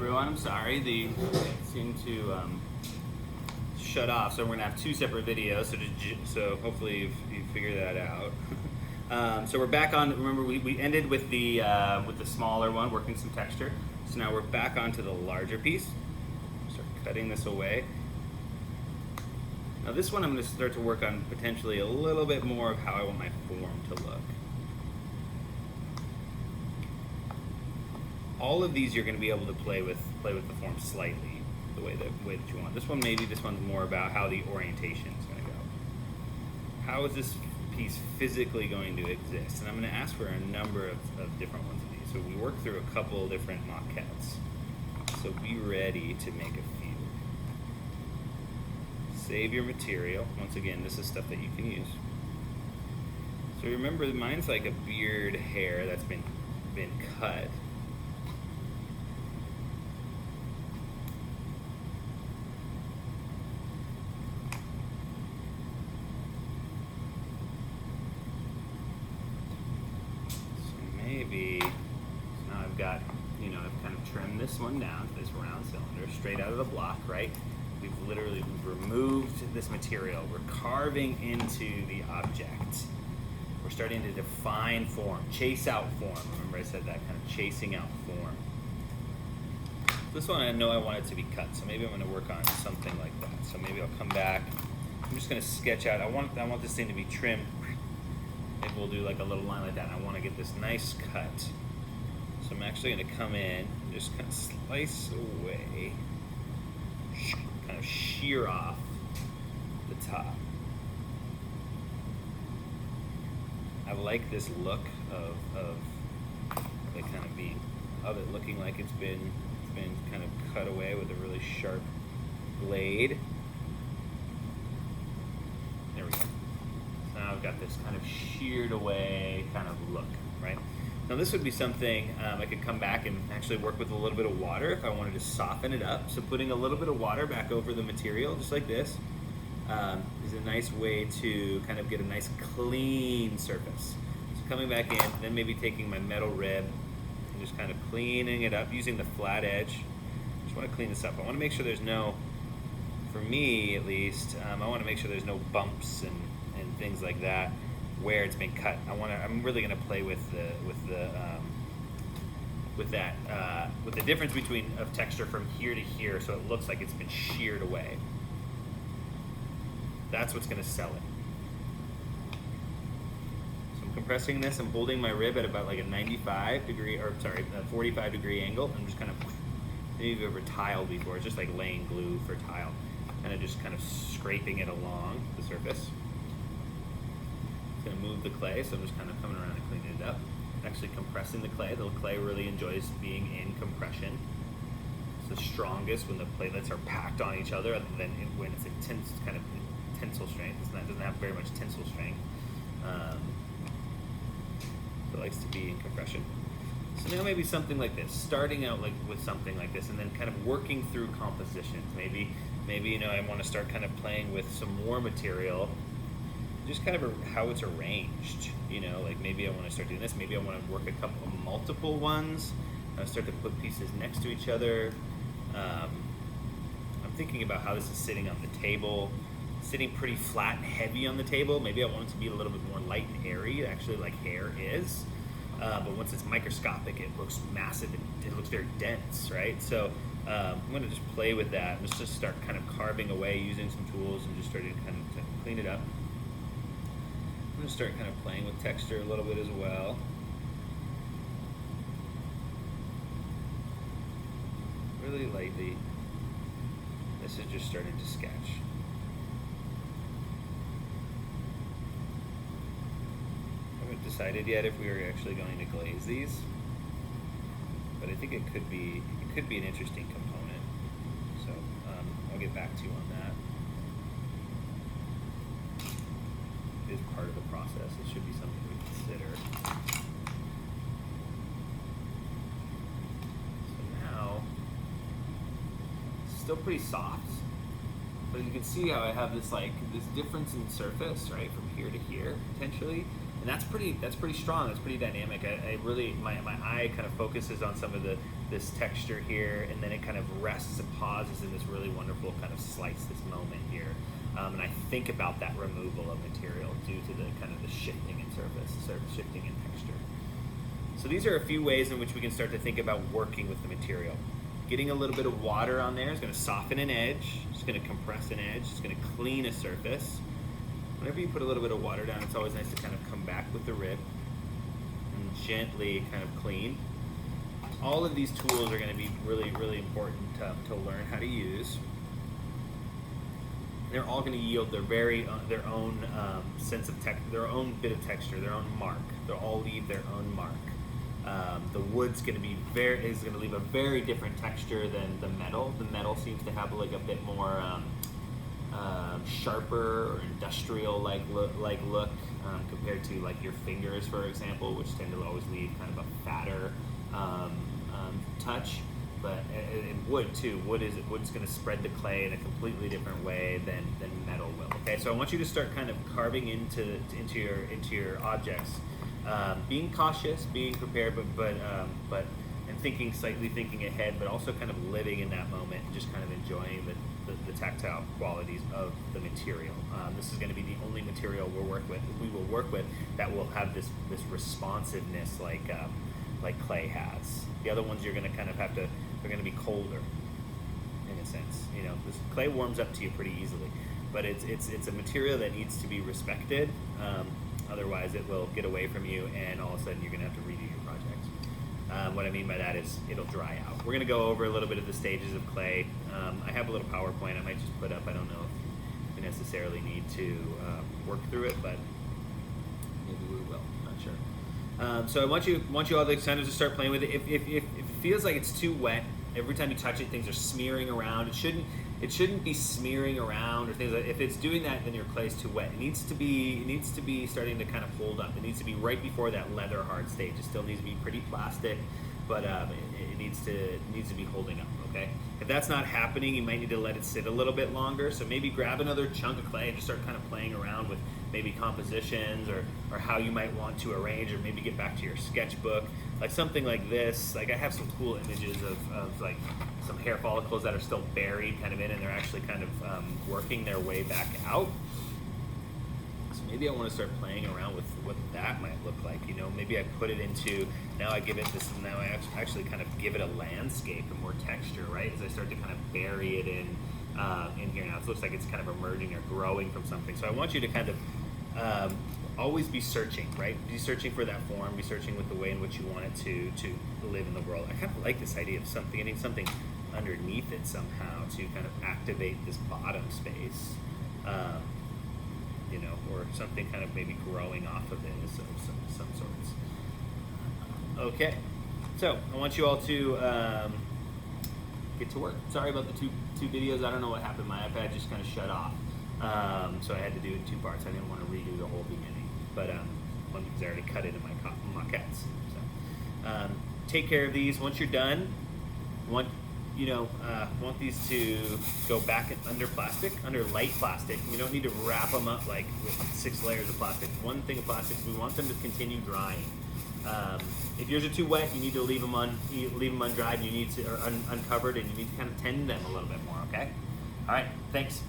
everyone. I'm sorry, they seem to shut off, so we're gonna have two separate videos. So hopefully you figure that out. So we're back on. Remember, we ended with the smaller one, working some texture. So now we're back onto the larger piece. Start cutting this away. Now this one I'm going to start to work on potentially a little bit more of how I want my form to look. All of these you're going to be able to play with the form slightly, the way that you want. This one's more about how the orientation is going to go. How is this piece physically going to exist? And I'm going to ask for a number of different ones of these. So we work through a couple different maquettes. So be ready to make a few. Save your material. Once again, this is stuff that you can use. So remember, mine's like a beard hair that's been cut. Maybe, so now I've got, I've kind of trimmed this one down to this round cylinder, straight out of the block, right? We've removed this material. We're carving into the object. We're starting to define form, chase out form. Remember I said that, kind of chasing out form. This one I know I want it to be cut, so maybe I'm gonna work on something like that. So maybe I'll come back. I'm just gonna sketch out, I want this thing to be trimmed. Maybe we'll do like a little line like that. And I want to get this nice cut. So I'm actually going to come in and just kind of slice away, kind of shear off the top. I like this look of it kind of it looking like it's been kind of cut away with a really sharp blade. There we go. Now I've got this kind of sheared away kind of look, right? Now this would be something I could come back and actually work with a little bit of water if I wanted to soften it up. So putting a little bit of water back over the material, just like this, is a nice way to kind of get a nice clean surface. So coming back in, then maybe taking my metal rib and just kind of cleaning it up using the flat edge. Just want to clean this up. I want to make sure there's no, for me at least, I want to make sure there's no bumps and things like that where it's been cut. I'm really going to play with the difference of texture from here to here, so it looks like it's been sheared away. That's what's going to sell it. So I'm compressing this. I'm holding my rib at about like a 45 degree angle. I'm just kind of, maybe you've ever tiled before. It's just like laying glue for tile. Just kind of scraping it along the surface. Going to move the clay, so I'm just kind of coming around and cleaning it up. Actually compressing the clay. The clay really enjoys being in compression. It's the strongest when the platelets are packed on each other, other than when it's intense, kind of tensile strength. It doesn't have very much tensile strength. It likes to be in compression. So now maybe something like this, starting out like with something like this, and then kind of working through compositions. Maybe I want to start kind of playing with some more material. Just kind of how it's arranged, like maybe I want to start doing this, maybe I want to work a couple of multiple ones, start to put pieces next to each other. I'm thinking about how this is sitting on the table, sitting pretty flat and heavy on the table. Maybe I want it to be a little bit more light and airy, actually like hair is, but once it's microscopic, it looks massive and it looks very dense, right? So I'm going to just play with that. Let's just start kind of carving away using some tools and just starting to kind of clean it up. I'm going to start kind of playing with texture a little bit as well. Really lightly. This is just starting to sketch. I haven't decided yet if we are actually going to glaze these, but I think it could be an interesting component. So I'll get back to you on that. Is part of the process. It should be something we consider. So now, it's still pretty soft, but you can see how I have this difference in surface, right, from here to here, potentially. And that's pretty strong. That's pretty dynamic. I really my eye kind of focuses on some of this texture here, and then it kind of rests and pauses in this really wonderful kind of slice, this moment here. And I think about that removal of material due to the kind of the shifting in surface, shifting in texture. So these are a few ways in which we can start to think about working with the material. Getting a little bit of water on there is going to soften an edge. It's going to compress an edge. It's going to clean a surface. Whenever you put a little bit of water down, it's always nice to kind of come back with the rib and gently kind of clean. All of these tools are going to be really, really important to learn how to use. They're all going to yield their own sense of their own bit of texture, their own mark. They'll all leave their own mark. The wood's going to be is going to leave a very different texture than the metal. The metal seems to have like a bit more sharper or industrial like look compared to like your fingers, for example, which tend to always leave kind of a fatter touch. But in wood too, wood's going to spread the clay in a completely different way than metal will. Okay, so I want you to start kind of carving into your objects, being cautious, being prepared, but and thinking ahead, but also kind of living in that moment and just kind of enjoying the tactile qualities of the material. This is going to be the only material we will work with that will have this responsiveness like clay has. The other ones you're going to kind of have to, they're going to be colder in a sense. You know, this clay warms up to you pretty easily, but it's a material that needs to be respected. Otherwise, it will get away from you, and all of a sudden you're going to have to redo your project. What I mean by that is it'll dry out. We're going to go over a little bit of the stages of clay. I have a little PowerPoint I might just put up. I don't know if we necessarily need to work through it, but maybe we will. Not sure. So I want you all the kind of to start playing with it. If it feels like it's too wet, every time you touch it, things are smearing around. It shouldn't be smearing around or things like that. If it's doing that, then your clay's too wet. It needs to be starting to kind of hold up. It needs to be right before that leather hard stage. It still needs to be pretty plastic, but it needs to be holding up. Okay. If that's not happening, you might need to let it sit a little bit longer. So maybe grab another chunk of clay and just start kind of playing around with maybe compositions or how you might want to arrange, or maybe get back to your sketchbook. Like something like this. Like I have some cool images of like some hair follicles that are still buried kind of in, and they're actually kind of working their way back out. So maybe I want to start playing around with what that might look like. You know, maybe I put it into, now I give it this, now I actually kind of give it a landscape and more texture, right? As I start to kind of bury it in here now. It looks like it's kind of emerging or growing from something. So I want you to kind of always be searching, right? Be searching for that form, be searching with the way in which you want it to live in the world. I kind of like this idea of getting something underneath it somehow to kind of activate this bottom space. You know, or something kind of maybe growing off of it of some sorts. Okay, so I want you all to get to work. Sorry about the two videos. I don't know what happened. My iPad just kind of shut off, so I had to do it in two parts. I didn't want to redo the whole beginning, but one because I already cut it in my maquettes. So take care of these. Once you're done, want these to go back under plastic, under light plastic. You don't need to wrap them up like with 6 layers of plastic. One thing of plastic, we want them to continue drying. If yours are too wet, you need to leave them undried. You need to, or uncovered, and you need to kind of tend them a little bit more. Okay. All right. Thanks.